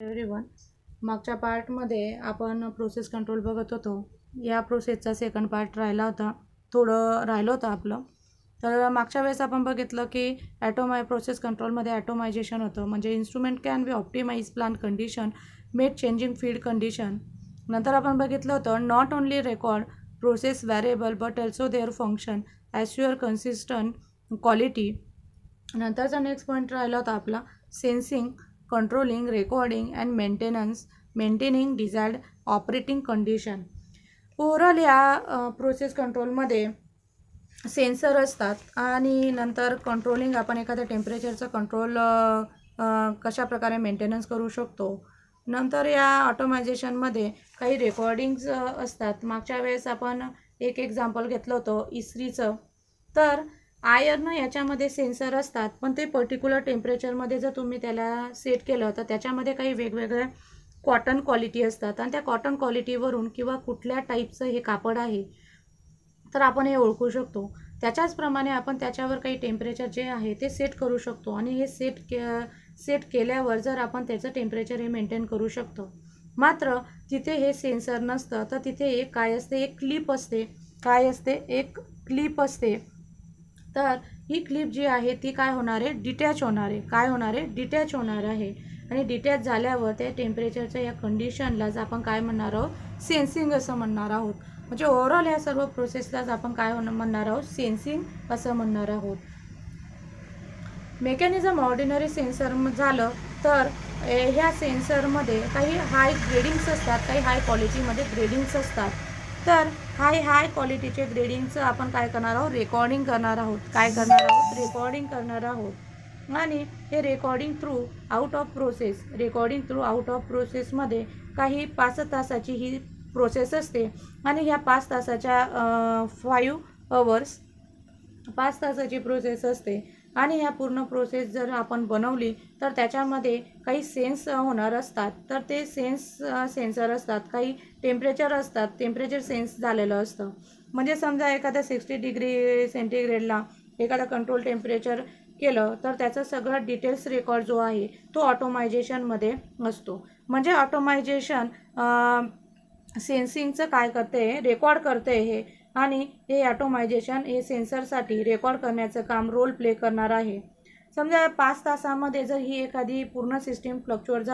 Everyone, मागच्या पार्टमध्ये आपण प्रोसेस कंट्रोल बघत होतो. या प्रोसेसचा सेकंड पार्ट थोडं राहिलं होतं आपलं. तर मागच्या वेळेस आपण बघितलं की प्रोसेस कंट्रोलमध्ये ॲटोमायझेशन होतं, म्हणजे instrument can be optimise plant condition made changing field condition. नंतर आपण बघितलं होतं not only record process variable but also their function assure consistent quality. नंतरचा नेक्स्ट पॉईंट राहिला होता आपला sensing, controlling, recording and maintaining desired operating condition. Overall या process कंट्रोलमध्ये सेन्सर असतात आणि नंतर कंट्रोलिंग, आपण एखाद्या टेम्परेचरचं कंट्रोल कशा प्रकारे मेंटेनन्स करू शकतो. नंतर या ऑटोमायझेशनमध्ये काही रेकॉर्डिंग्स असतात. मागच्या वेळेस आपण एक एक्झाम्पल घेतलं होतं इस्त्रीचं. तर आयर्न याच्यामध्ये सेन्सर असतात, पण ते पर्टिक्युलर टेम्परेचरमध्ये जर तुम्ही त्याला सेट केलं तर त्याच्यामध्ये काही वेगवेगळ्या कॉटन क्वालिटी असतात आणि त्या कॉटन क्वालिटीवरून किंवा कुठल्या टाईपचं हे कापड आहे तर आपण हे ओळखू शकतो. त्याच्याचप्रमाणे आपण त्याच्यावर काही टेम्परेचर जे आहे ते सेट करू शकतो आणि हे सेट केल्यावर जर आपण त्याचं टेम्परेचर हे मेंटेन करू शकतो. मात्र तिथे हे सेन्सर नसतं, तर तिथे एक क्लिप असते. तर ही क्लिप जी आहे ती काय होणार आहे, डिटॅच होणार आहे आणि डिटॅच झाल्यावर त्या टेम्परेचरच्या या कंडिशनलाच आपण काय म्हणणार आहोत, सेन्सिंग असं म्हणणार आहोत. म्हणजे ओव्हरऑल या सर्व प्रोसेसलाच आपण काय म्हणणार आहोत, सेन्सिंग असं म्हणणार आहोत. मेकॅनिझम ऑर्डिनरी सेन्सर झालं तर ह्या सेन्सरमध्ये काही हाय ग्रेडिंग्स असतात, काही हाय क्वालिटीमध्ये ग्रेडिंग्स असतात. तर हाय क्वालिटीचे ग्रेडिंगचं आपण काय करणार आहोत, रेकॉर्डिंग करणार आहोत. आणि हे रेकॉर्डिंग थ्रू आउट ऑफ प्रोसेसमध्ये काही 5 तासाची ही प्रोसेस असते आणि ह्या 5 तासाच्या 5 तासाची प्रोसेस असते. आणि ह्या पूर्ण प्रोसेस जर आपण बनवली तर त्याच्यामध्ये काही सेन्स होणार असतात. तर ते सेन्सर असतात, काही टेम्परेचर असतात, टेम्परेचर सेन्स झालेलं असतं. म्हणजे समजा एखाद्या 60 डिग्री सेंटीग्रेडला एखादा कंट्रोल टेम्परेचर केलं तर त्याचा सगळा डिटेल्स रेकॉर्ड जो आहे तो ऑटोमायझेशनमध्ये असतो. म्हणजे ऑटोमायझेशन सेन्सिंगचं काय करते, रेकॉर्ड करते हे. आणि हे ऑटोमायझेशन हे सेन्सरसाठी रेकॉर्ड करण्याचं काम रोल प्ले करणार आहे. समजा 5 तासामध्ये जर ही एखादी पूर्ण सिस्टीम फ्लक्च्युएट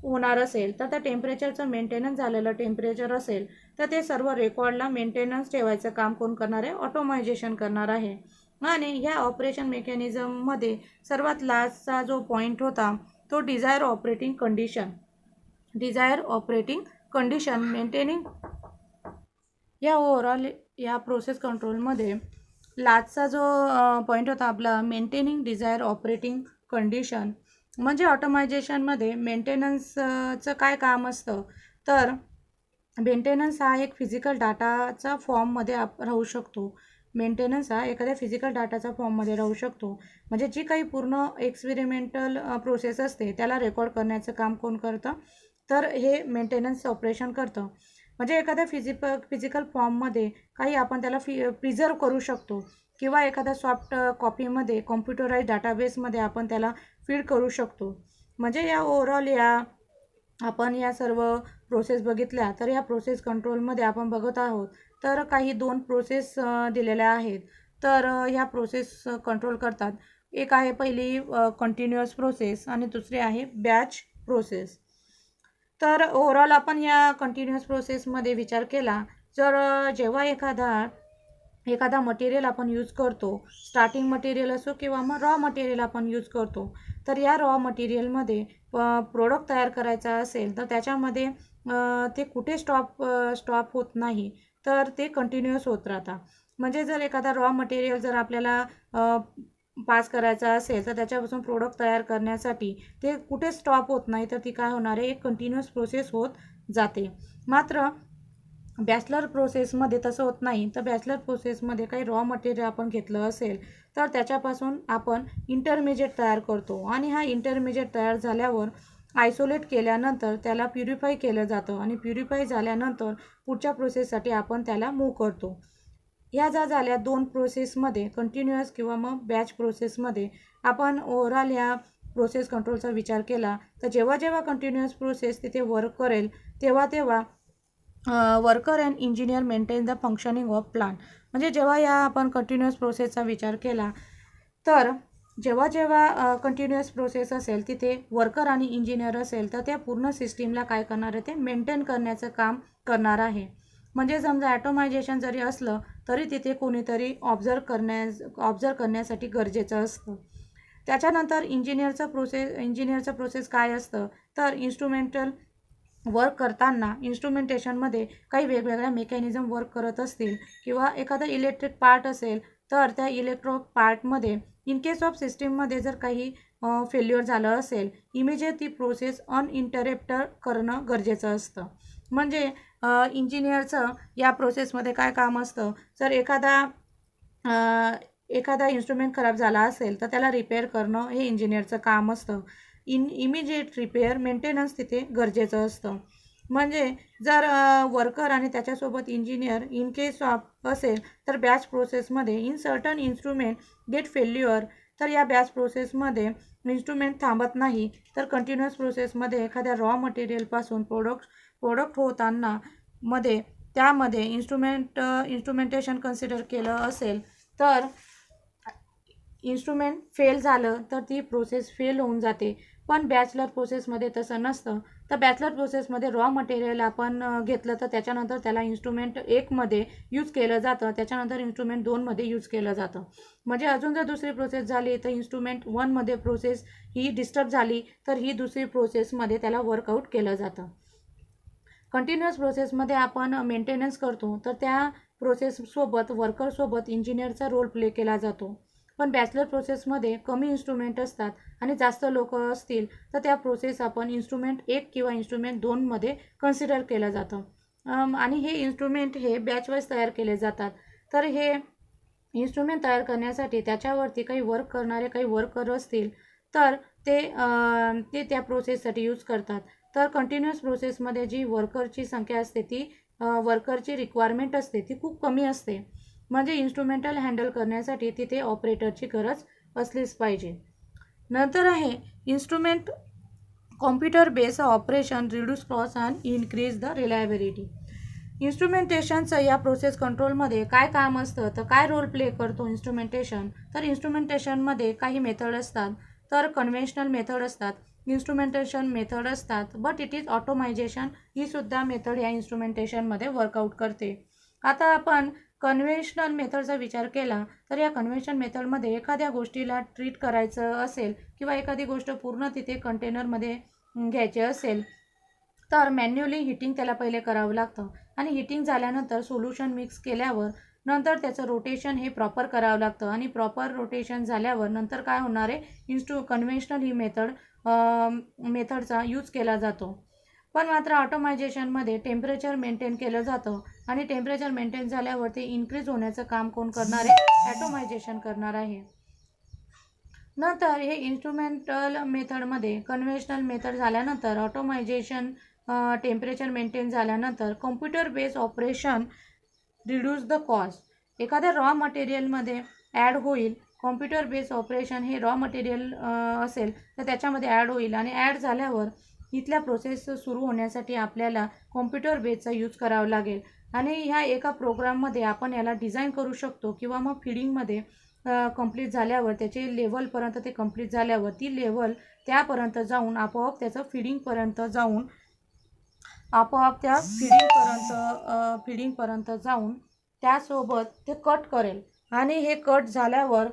होणार असेल तर त्या टेम्परेचरचं मेंटेनन्स झालेलं टेम्परेचर असेल तर ते सर्व रेकॉर्डला मेंटेनन्स ठेवायचं काम कोण करणार आहे, ऑटोमायझेशन करणार आहे. आणि ह्या ऑपरेशन मेकॅनिझममध्ये सर्वात लास्टचा जो पॉईंट होता तो डिझायर ऑपरेटिंग कंडिशन मेंटेनिंग. या ओव्हरऑल या प्रोसेस कंट्रोलमध्ये लास्टचा जो पॉईंट होता आपला, मेंटेनिंग डिझायर ऑपरेटिंग कंडिशन. म्हणजे ऑटोमायझेशनमध्ये मेंटेनन्सचं काय काम असतं, तर मेंटेनन्स हा एक फिजिकल डाटाचा फॉर्ममध्ये राहू शकतो. म्हणजे जी काही पूर्ण एक्सपेरिमेंटल प्रोसेस असते त्याला रेकॉर्ड करण्याचं काम कोण करतं, तर हे मेंटेनन्स ऑपरेशन करतं. म्हणजे एखाद्या फिजिकल फॉर्ममध्ये काही आपण त्याला प्रिझर्व करू शकतो किंवा एखाद्या सॉफ्ट कॉपीमध्ये कॉम्प्युटराइज डाटाबेसमध्ये आपण त्याला फीड करू शकतो. म्हणजे या ओव्हरऑल आपण या सर्व प्रोसेस बघितल्या. तर या प्रोसेस कंट्रोलमध्ये आपण बघत आहोत तर काही 2 प्रोसेस दिलेल्या आहेत. तर ह्या प्रोसेस कंट्रोल करतात. एक आहे पहिली कंटिन्युअस प्रोसेस आणि दुसरी आहे बॅच प्रोसेस. तर ओव्हरऑल आपण या कंटिन्युअस प्रोसेसमध्ये विचार केला, जर जेव्हा एखादा मटेरियल आपण यूज करतो, स्टार्टिंग मटेरियल असो किंवा मग रॉ मटेरियल आपण यूज करतो, तर या रॉ मटेरियलमध्ये प्रोडक्ट तयार करायचा असेल तर त्याच्यामध्ये ते कुठे स्टॉप होत नाही, तर ते कंटिन्युअस होत राहतात. म्हणजे जर एखादा रॉ मटेरियल जर आपल्याला पास करायचा असेल तर त्याच्यापासून प्रोडक्ट तयार करण्यासाठी ते कुठे स्टॉप होत नाही, तर ती काय होणार आहे, एक कंटिन्युअस प्रोसेस होत जाते. मात्र बॅचलर प्रोसेसमध्ये तसं होत नाही. तर बॅचलर प्रोसेसमध्ये काही रॉ मटेरियल आपण घेतलं असेल तर त्याच्यापासून आपण इंटरमिजिएट तयार करतो आणि हा इंटरमिजिएट तयार झाल्यावर आयसोलेट केल्यानंतर त्याला प्युरिफाय केलं जातं आणि प्युरिफाय झाल्यानंतर पुढच्या प्रोसेससाठी आपण त्याला मूव्ह करतो. ह्या ज्या झाल्या 2 प्रोसेसमध्ये, कंटिन्युअस किंवा मग बॅच प्रोसेसमध्ये, आपण ओव्हरऑल या प्रोसेस कंट्रोलचा विचार केला तर जेव्हा जेव्हा कंटिन्युअस प्रोसेस तिथे वर्क करेल तेव्हा worker and engineer maintain the functioning of plant. म्हणजे जेव्हा या आपण कंटिन्युअस प्रोसेसचा विचार केला तर जेव्हा जेव्हा कंटिन्युअस प्रोसेस असेल तिथे वर्कर आणि इंजिनियर असेल तर त्या पूर्ण सिस्टीमला काय करणार आहे ते मेंटेन करण्याचं काम करणार आहे. म्हणजे समजा ॲटोमायझेशन जरी असलं तरी तिथे कोणीतरी ऑब्झर्व करण्यासाठी गरजेचं असतं. त्याच्यानंतर इंजिनियरचं प्रोसेस काय असतं तर इन्स्ट्रुमेंटल वर्क करताना इन्स्ट्रुमेंटेशनमध्ये काही वेगवेगळ्या मेकॅनिझम वर्क करत असतील किंवा एखादा इलेक्ट्रिक पार्ट असेल तर त्या इलेक्ट्रिक पार्टमध्ये इन केस ऑफ सिस्टीममध्ये जर काही फेल्युअर झालं असेल इमिजिएट ती प्रोसेस अनइंटरप्ट करणं गरजेचं असतं. म्हणजे इंजिनियरचं या प्रोसेसमध्ये काय काम असतं जर एखादा इन्स्ट्रुमेंट खराब झाला असेल तर त्याला रिपेअर करणं हे इंजिनियरचं काम असतं. इमिजिएट रिपेअर मेंटेनन्स तिथे गरजेचं असतं. म्हणजे जर वर्कर आणि त्याच्यासोबत इंजिनियर इन केस ऑफ असेल तर बॅच प्रोसेसमध्ये in certain instrument get failure तर या बॅच प्रोसेसमध्ये इन्स्ट्रुमेंट थांबत नाही तर कंटिन्युअस प्रोसेसमध्ये एखाद्या रॉ मटेरियलपासून प्रोडक्ट होताना त्यामध्ये इन्स्ट्रुमेंटेशन कन्सिडर केलं असेल तर इन्स्ट्रुमेंट फेल झालं तर ती प्रोसेस फेल होऊन जाते. पण बॅचलर प्रोसेसमध्ये तसं नसतं. तर बॅचलर प्रोसेसमध्ये रॉ मटेरियल आपण घेतलं तर त्याच्यानंतर त्याला इन्स्ट्रुमेंट 1मध्ये यूज केलं जातं, त्याच्यानंतर इन्स्ट्रुमेंट 2मध्ये यूज केलं जातं. म्हणजे अजून जर दुसरी प्रोसेस झाली तर इन्स्ट्रुमेंट 1मध्ये प्रोसेस ही डिस्टर्ब झाली तर ही दुसरी प्रोसेसमध्ये त्याला वर्कआउट केलं जातं. कंटिन्युअस प्रोसेसमध्ये आपण मेंटेनन्स करतो तर त्या प्रोसेससोबत वर्करसोबत इंजिनियरचा रोल प्ले केला जातो. पण बॅचलर प्रोसेसमध्ये कमी इन्स्ट्रुमेंट असतात आणि जास्त लोक असतील तर त्या प्रोसेस आपण इन्स्ट्रुमेंट 1 किंवा इन्स्ट्रुमेंट 2मध्ये कन्सिडर केलं जातं. आणि हे इन्स्ट्रुमेंट हे बॅचवाईज तयार केले जातात. तर हे इन्स्ट्रुमेंट तयार करण्यासाठी त्याच्यावरती काही वर्क करणारे काही वर्कर असतील तर ते त्या प्रोसेससाठी यूज करतात. तर कंटिन्युअस प्रोसेसमध्ये जी वर्करची संख्या असते ती वर्करची रिक्वायरमेंट असते ती खूप कमी असते. म्हणजे इन्स्ट्रुमेंटल हँडल करण्यासाठी तिथे ऑपरेटरची गरज असलीच पाहिजे. नंतर आहे instrument computer based operation reduce cost and increase the reliability. इन्स्ट्रुमेंटेशनचं या प्रोसेस कंट्रोलमध्ये काय काम असतं तर काय रोल प्ले करतो इन्स्ट्रुमेंटेशन तर इन्स्ट्रुमेंटेशनमध्ये काही मेथड असतात तर कन्व्हेन्शनल मेथड असतात, इन्स्ट्रुमेंटेशन मेथड असतात, बट इट इज ऑटोमायझेशन ही सुद्धा मेथड या इन्स्ट्रुमेंटेशनमध्ये वर्कआउट करते. आता आपण कन्व्हेन्शनल मेथडचा विचार केला तर या कन्व्हेन्शनल मेथडमध्ये एखाद्या गोष्टीला ट्रीट करायचं असेल किंवा एखादी गोष्ट पूर्ण तिथे कंटेनरमध्ये घ्यायची असेल तर मॅन्युअली हिटिंग त्याला पहिले करावं लागतं आणि हिटिंग झाल्यानंतर सोल्युशन मिक्स केल्यावर नंतर त्याचं रोटेशन हे प्रॉपर करावं लागतं आणि प्रॉपर रोटेशन झाल्यावर नंतर काय होणार आहे कन्व्हेन्शनल ही मेथडचा यूज केला जातो. पण मात्र ऑटोमायझेशनमध्ये टेम्परेचर मेंटेन केलं जातं आणि टेम्परेचर मेंटेन झाल्यावर ते इन्क्रीज होण्याचं काम कोण करणार आहे ॲटोमायझेशन करणार आहे. नंतर हे इन्स्ट्रुमेंटल मेथडमध्ये कन्व्हेन्शनल मेथड झाल्यानंतर ऑटोमायझेशन टेम्परेचर मेंटेन झाल्यानंतर computer based operation reduce the cost. एखाद्या रॉ मटेरियलमध्ये ॲड होईल कॉम्प्युटर बेस्ड ऑपरेशन हे रॉ मटेरियल असेल तर त्याच्यामध्ये ॲड होईल आणि ॲड झाल्यावर इथल्या प्रोसेस सुरू होण्यासाठी आपल्याला कॉम्प्युटर बेसचा यूज करावा लागेल आणि ह्या एका प्रोग्राममध्ये आपण याला डिझाईन करू शकतो किंवा मग फिडिंगमध्ये कंप्लीट झाल्यावर त्याचे लेवलपर्यंत ते कंप्लीट झाल्यावर ती लेवल त्यापर्यंत जाऊन आपोआप त्याचं फिडिंगपर्यंत जाऊन त्यासोबत ते कट करेल आणि हे कट झाल्यावर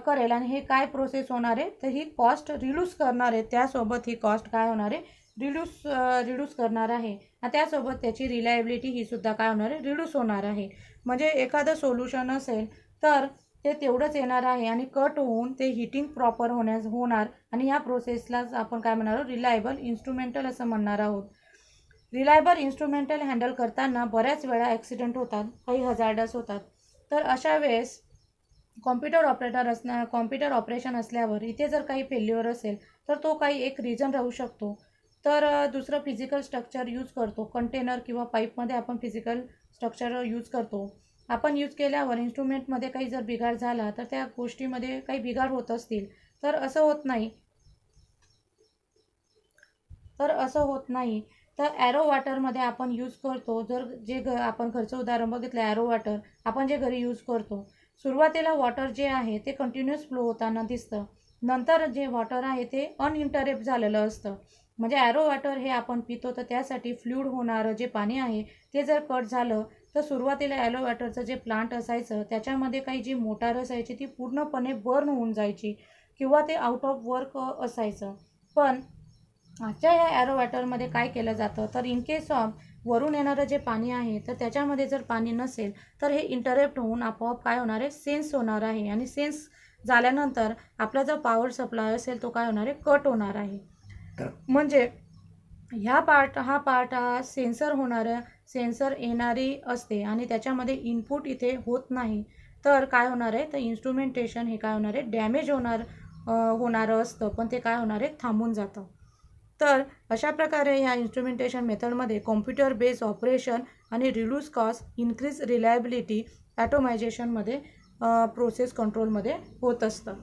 करेल आणि हे काय प्रोसेस होणार आहे तर ही कॉस्ट रिड्यूस करणार आहे. त्यासोबत ही कॉस्ट काय होणार आहे रिड्यूस करणार आहे आणि त्यासोबत त्याची रिलायबिलिटी ही सुद्धा काय होणार आहे रिड्यूस होणार आहे. म्हणजे एखादं सोल्युशन असेल तर ते तेवढंच येणार आहे आणि कट होऊन ते हिटिंग प्रॉपर होणार आणि ह्या प्रोसेसलाच आपण काय म्हणणार आहोत रिलायबल इन्स्ट्रुमेंटल असं म्हणणार आहोत. रिलायबल इन्स्ट्रुमेंटल हँडल करताना बऱ्याच वेळा ॲक्सिडेंट होतात, काही हजार्डस होतात. तर अशा वेळेस कॉम्प्युटर ऑपरेशन असल्यावर इथे जर काही फेल्युअर असेल तर तो काही एक रिझन राहू शकतो. तर दुसरं फिजिकल स्ट्रक्चर यूज करतो, कंटेनर किंवा पाईपमध्ये आपण फिजिकल स्ट्रक्चर यूज करतो. आपण यूज केल्यावर इन्स्ट्रुमेंटमध्ये काही जर बिघाड झाला तर त्या गोष्टीमध्ये काही बिघाड होत असतील तर असं होत नाही तर ॲरो वॉटरमध्ये आपण यूज करतो. जर आपण घरचं उदाहरण बघितलं, ॲरो वॉटर आपण जे घरी यूज करतो, सुरुवातीला वॉटर जे आहे ते कंटिन्युअस फ्लो होताना दिसतं. नंतर जे वॉटर आहे ते अनइंटरप्ट झालेलं असतं. म्हणजे ॲरो वॉटर हे आपण पितो, तर त्यासाठी फ्लूइड होणारं जे पाणी आहे ते जर कट झालं, तर सुरुवातीला ॲरो वॉटरचं जे प्लांट असायचं त्याच्यामध्ये काही जी मोटार असायची ती पूर्णपणे बर्न होऊन जायची किंवा ते आउट ऑफ वर्क असायचं. पण आजच्या या ॲरो वॉटरमध्ये काय केलं जातं, तर इन केस ऑफ वरून येणारं जे पाणी आहे तर त्याच्यामध्ये जर पाणी नसेल तर हे इंटरप्ट होऊन आपोआप काय होणार आहे, सेन्स होणार आहे. आणि सेन्स झाल्यानंतर आपला जो पॉवर सप्लाय असेल तो काय होणार आहे, कट होणार आहे. म्हणजे हा पार्ट सेन्सर येणारी असते आणि त्याच्यामध्ये इनपुट इथे होत नाही. तर काय होणार आहे, तर इन्स्ट्रुमेंटेशन हे काय होणार आहे, डॅमेज होणारं असतं, पण ते काय होणार आहे, थांबून जातं. तर अशा प्रकारे ह्या इन्स्ट्रुमेंटेशन मेथडमध्ये कॉम्प्युटर बेस्ड ऑपरेशन आणि रिड्यूस कॉस्ट, इन्क्रीज रिलायबिलिटी, ॲटोमायझेशनमध्ये प्रोसेस कंट्रोलमध्ये होत असतं.